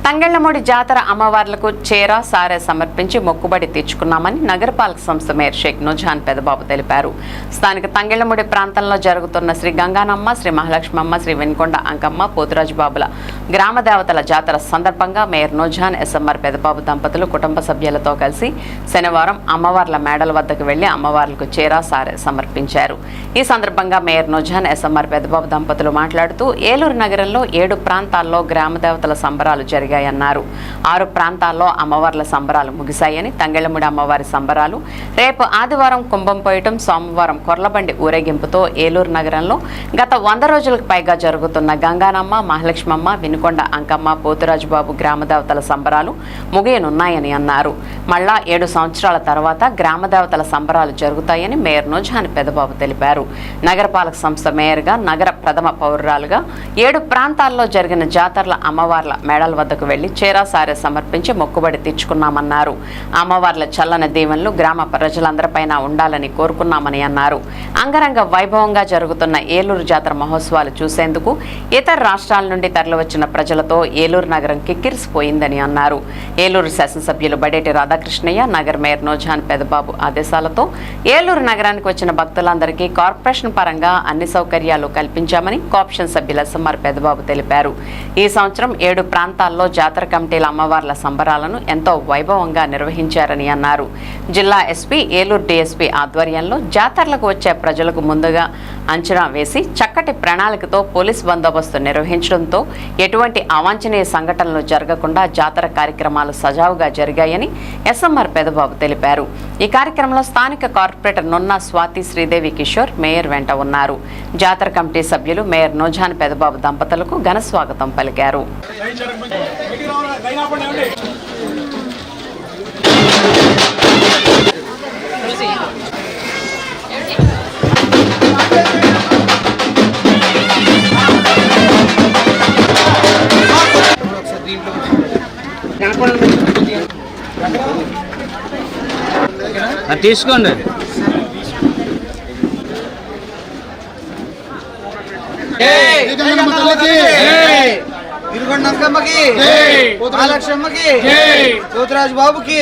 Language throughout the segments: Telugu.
తంగెళ్లమూడి జాతర అమ్మవార్లకు చీర సారె సమర్పించి మొక్కుబడి తీర్చుకున్నామని నగరపాలక సంస్థ మేయర్ షేక్ నుజాన్ పెదబాబు తెలిపారు. స్థానిక తంగెళ్లమూడి ప్రాంతంలో జరుగుతున్న శ్రీ గంగానమ్మ, శ్రీ మహాలక్ష్మమ్మ, శ్రీ వెనుకొండ అంకమ్మ, పోతురాజుబాబుల గ్రామ దేవతల జాతర సందర్భంగా మేయర్ నుజాన్, ఎస్ఎంఆర్ పెదబాబు దంపతులు కుటుంబ సభ్యులతో కలిసి శనివారం అమ్మవార్ల మేడల వద్దకు వెళ్లి అమ్మవార్లకు చీర సారె సమర్పించారు. ఈ సందర్భంగా మేయర్ నుజాన్, ఎస్ఎంఆర్ పెదబాబు దంపతులు మాట్లాడుతూ ఏలూరు నగరంలో 7 ప్రాంతాల్లో గ్రామ దేవతల సంబరాలు జరిగాయన్నారు. 6 ప్రాంతాల్లో అమ్మవార్ల సంబరాలు ముగిశాయని, తంగెళ్లమూడి అమ్మవారి సంబరాలు రేపు ఆదివారం కుంభం పోయటం, సోమవారం కొర్లబండి ఊరేగింపుతో ఏలూరు నగరంలో గత 100 రోజులకు పైగా జరుగుతున్న గంగానమ్మ, మహాలక్ష్మమ్మ, వినుకొండ అంకమ్మ, పోతురాజుబాబు గ్రామ దేవతల సంబరాలు ముగియనున్నాయని అన్నారు. మళ్ళా 7 సంవత్సరాల తర్వాత గ్రామ దేవతల సంబరాలు జరుగుతాయని మేయర్ నుజాన్ పెదబాబు తెలిపారు. నగరపాలక సంస్థ మేయర్గా, నగర ప్రథమ పౌరురాలుగా 7 ప్రాంతాల్లో జరిగిన జాతరల అమ్మవార్ల మేడల వద్దకు వెళ్లి చీర సారె సమర్పించి మొక్కుబడి తీర్చుకున్నామన్నారు. అమ్మవార్ల చల్లని దీవెనలు గ్రామ ప్రజలందరిపైన ఉండాలని కోరుకున్నామని అన్నారు. అంగరంగ వైభవంగా జరుగుతున్న ఏలూరు జాతర మహోత్సవాలు చూసేందుకు ఇతర రాష్ట్రాల నుండి తరలివచ్చిన ప్రజలతో ఏలూరు నగరం కిక్కిరిసిపోయిందని అన్నారు. ఏలూరు శాసనసభ్యులు బడేటి రాధాకృష్ణయ్య, నగర మేయర్ నుజాన్ పెదబాబు ఆదేశాలతో ఏలూరు నగరానికి వచ్చిన భక్తులందరికీ కార్పొరేషన్ పరంగా అన్ని సౌకర్యాలు కల్పించామని కోఆప్షన్ సభ్యులు ఎస్ఎంఆర్ పెదబాబు తెలిపారు. ఈ సంవత్సరం 7 ప్రాంతాల్లో జాతర కమిటీల అమ్మవార్ల సంబరాలను ఎంతో వైభవంగా నిర్వహించారని అన్నారు. జిల్లా ఎస్పీ, ఏలూరు డీఎస్పీ ఆధ్వర్యంలో జాతరలకు వచ్చే ప్రజలకు ముందుగా అంచనా వేసి చక్కటి ప్రణాళికతో పోలీస్ బందోబస్తు నిర్వహించడంతో ఎటువంటి అవాంఛనీయ సంఘటనలు జరగకుండా జాతర కార్యక్రమాలు సజావుగా జరిగాయని ఎస్ఎంఆర్ పెదబాబు తెలిపారు. ఈ కార్యక్రమంలో స్థానిక కార్పొరేటర్ నున్నా స్వాతి, శ్రీదేవి కిషోర్ మేయర్ వెంట ఉన్నారు. జాతర కమిటీ సభ్యులు మేయర్ నుజాన్ పెదబాబు దంపతులకు ఘన స్వాగతం పలికారు. తీసుకోండి. వినుకొండ అంకమ్మకి, మహాలక్ష్మమ్మకి, పోతురాజు బాబుకి.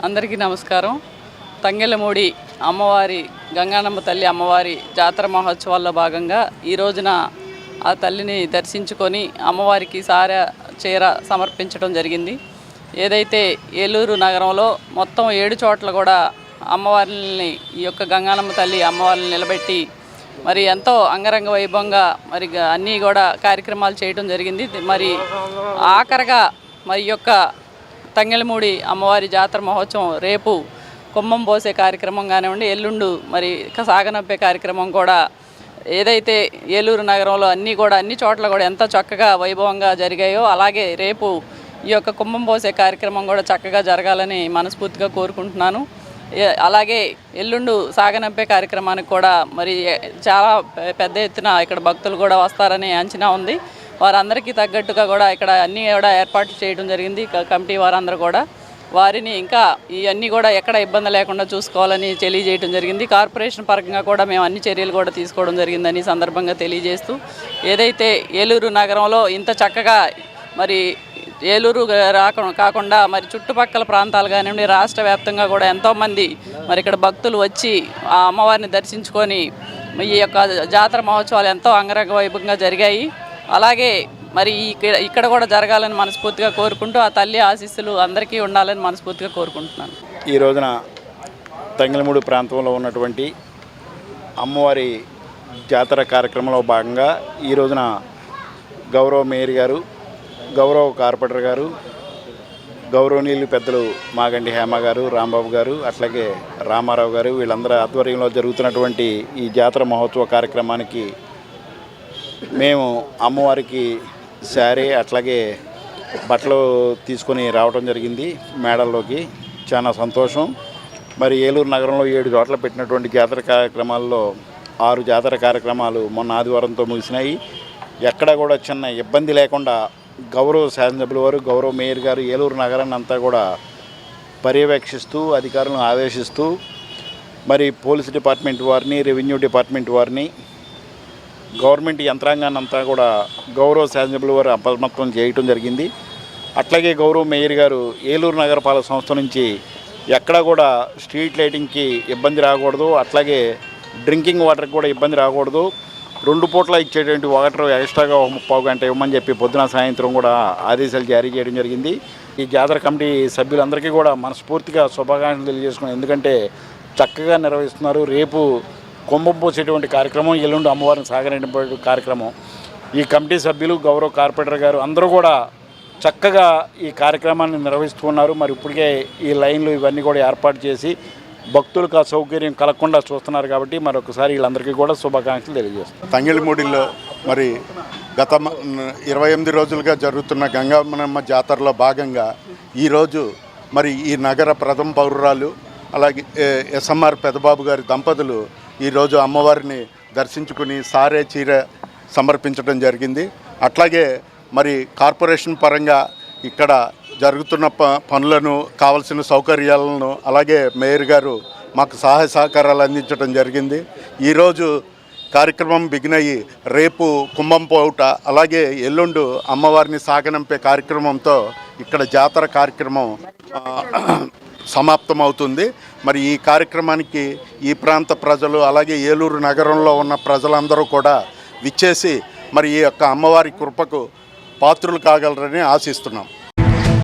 అందరికీ నమస్కారం. తంగెళ్లమూడి అమ్మవారి, గంగానమ్మ తల్లి అమ్మవారి జాతర మహోత్సవాల్లో భాగంగా ఈ రోజున ఆ తల్లిని దర్శించుకొని అమ్మవారికి సారె, చీర సమర్పించడం జరిగింది. ఏదైతే ఏలూరు నగరంలో మొత్తం 7 చోట్ల కూడా అమ్మవారిని, ఈ యొక్క గంగానమ్మ తల్లి అమ్మవారిని నిలబెట్టి మరి ఎంతో అంగరంగ వైభవంగా మరి అన్నీ కూడా కార్యక్రమాలు చేయడం జరిగింది. మరి ఆఖరిగా మరి యొక్క తంగెళ్లమూడి అమ్మవారి జాతర మహోత్సవం రేపు కుంభం పోసే కార్యక్రమం కానివ్వండి, ఎల్లుండు మరి సాగనంపే కార్యక్రమం కూడా ఏదైతే ఏలూరు నగరంలో అన్ని చోట్ల కూడా ఎంత చక్కగా వైభవంగా జరిగాయో అలాగే రేపు ఈ యొక్క కుంభం పోసే కార్యక్రమం కూడా చక్కగా జరగాలని మనస్ఫూర్తిగా కోరుకుంటున్నాను. అలాగే ఎల్లుండు సాగనంపే కార్యక్రమానికి కూడా మరి చాలా పెద్ద ఎత్తున ఇక్కడ భక్తులు కూడా వస్తారని అంచనా ఉంది. వారందరికీ తగ్గట్టుగా కూడా ఇక్కడ అన్నీ కూడా ఏర్పాట్లు చేయడం జరిగింది. కమిటీ వారందరూ కూడా వారిని ఇంకా ఇవన్నీ కూడా ఎక్కడ ఇబ్బంది లేకుండా చూసుకోవాలని తెలియజేయడం జరిగింది. కార్పొరేషన్ పరంగా కూడా మేము అన్ని చర్యలు కూడా తీసుకోవడం జరిగిందని సందర్భంగా తెలియజేస్తూ, ఏదైతే ఏలూరు నగరంలో ఇంత చక్కగా మరి ఏలూరు కాకుండా మరి చుట్టుపక్కల ప్రాంతాలు కానివ్వండి, రాష్ట్ర వ్యాప్తంగా కూడా ఎంతోమంది మరి ఇక్కడ భక్తులు వచ్చి ఆ అమ్మవారిని దర్శించుకొని ఈ యొక్క జాతర మహోత్సవాలు ఎంతో అంగరంగ వైభవంగా జరిగాయి. అలాగే మరి ఇక్కడ కూడా జరగాలని మనస్ఫూర్తిగా కోరుకుంటూ ఆ తల్లి ఆశీస్సులు అందరికీ ఉండాలని మనస్ఫూర్తిగా కోరుకుంటున్నాను. ఈ రోజున తంగెళ్లమూడి ప్రాంతంలో ఉన్నటువంటి అమ్మవారి జాతర కార్యక్రమంలో భాగంగా ఈ రోజున గౌరవ మేయర్ గారు, గౌరవ కార్పొరేటర్ గారు, గౌరవనీయులు పెద్దలు మాగంటి హేమ గారు, రాంబాబు గారు, అట్లాగే రామారావు గారు, వీళ్ళందరి ఆధ్వర్యంలో జరుగుతున్నటువంటి ఈ జాతర మహోత్సవ కార్యక్రమానికి మేము అమ్మవారికి శారీ అట్లాగే బట్టలు తీసుకొని రావడం జరిగింది మేడల్లోకి. చాలా సంతోషం. మరి ఏలూరు నగరంలో 7 చోట్ల పెట్టినటువంటి జాతర కార్యక్రమాల్లో 6 జాతర కార్యక్రమాలు మొన్న ఆదివారంతో ముగిసినాయి. ఎక్కడ కూడా చిన్న ఇబ్బంది లేకుండా గౌరవ శాసనసభ్యుల వారు, గౌరవ మేయర్ గారు ఏలూరు నగరాన్ని అంతా కూడా పర్యవేక్షిస్తూ అధికారులను ఆదేశిస్తూ మరి పోలీస్ డిపార్ట్మెంట్ వారిని, రెవెన్యూ డిపార్ట్మెంట్ వారిని, గవర్నమెంట్ యంత్రాంగాన్ని అంతా కూడా గౌరవ శాసనసభ్యుల వారు అప్రమత్తం చేయటం జరిగింది. అట్లాగే గౌరవ మేయర్ గారు ఏలూరు నగరపాలక సంస్థ నుంచి ఎక్కడా కూడా స్ట్రీట్ లైటింగ్కి ఇబ్బంది రాకూడదు, అట్లాగే డ్రింకింగ్ వాటర్కి కూడా ఇబ్బంది రాకూడదు, 2 పూట్ల ఇచ్చేటువంటి వాటర్ ఎక్స్ట్రాగా 30 గంట ఇవ్వమని చెప్పి పొద్దున సాయంత్రం కూడా ఆదేశాలు జారీ చేయడం జరిగింది. ఈ జాతర కమిటీ సభ్యులందరికీ కూడా మనస్ఫూర్తిగా శుభాకాంక్షలు తెలియజేసుకున్నాం. ఎందుకంటే చక్కగా నిర్వహిస్తున్నారు. రేపు కుంభం పోసేటువంటి కార్యక్రమం, ఎల్లుండి అమ్మవారిని సాగనేటువంటి కార్యక్రమం. ఈ కమిటీ సభ్యులు, గౌరవ కార్పొరేటర్ గారు అందరూ కూడా చక్కగా ఈ కార్యక్రమాన్ని నిర్వహిస్తూ ఉన్నారు. మరి ఇప్పటికే ఈ లైన్లు ఇవన్నీ కూడా ఏర్పాటు చేసి భక్తులకు అసౌకర్యం కలగకుండా చూస్తున్నారు. కాబట్టి మరొకసారి వీళ్ళందరికీ కూడా శుభాకాంక్షలు తెలియజేస్తున్నారు. తంగెళమూడిలో మరి గత 28 రోజులుగా జరుగుతున్న గంగమ్మ జాతరలో భాగంగా ఈరోజు మరి ఈ నగర ప్రథమ పౌరురాలు అలాగే ఎస్ఎంఆర్ పెదబాబు గారి దంపతులు ఈరోజు అమ్మవారిని దర్శించుకుని సారే చీర సమర్పించడం జరిగింది. అట్లాగే మరి కార్పొరేషన్ పరంగా ఇక్కడ జరుగుతున్న పనులను, కావలసిన సౌకర్యాలను అలాగే మేయర్ గారు మాకు సహాయ సహకారాలు అందించడం జరిగింది. ఈరోజు కార్యక్రమం బిగిన్ అయ్యి రేపు కుంభం పోవుట అలాగే ఎల్లుండు అమ్మవారిని సాగనంపే కార్యక్రమంతో ఇక్కడ జాతర కార్యక్రమం సమాప్తమవుతుంది. మరి ఈ కార్యక్రమానికి ఈ ప్రాంత ప్రజలు అలాగే ఏలూరు నగరంలో ఉన్న ప్రజలందరూ కూడా విచ్చేసి మరి ఈ యొక్క అమ్మవారి కృపకు పాత్రులు కాగలరని ఆశిస్తున్నాం.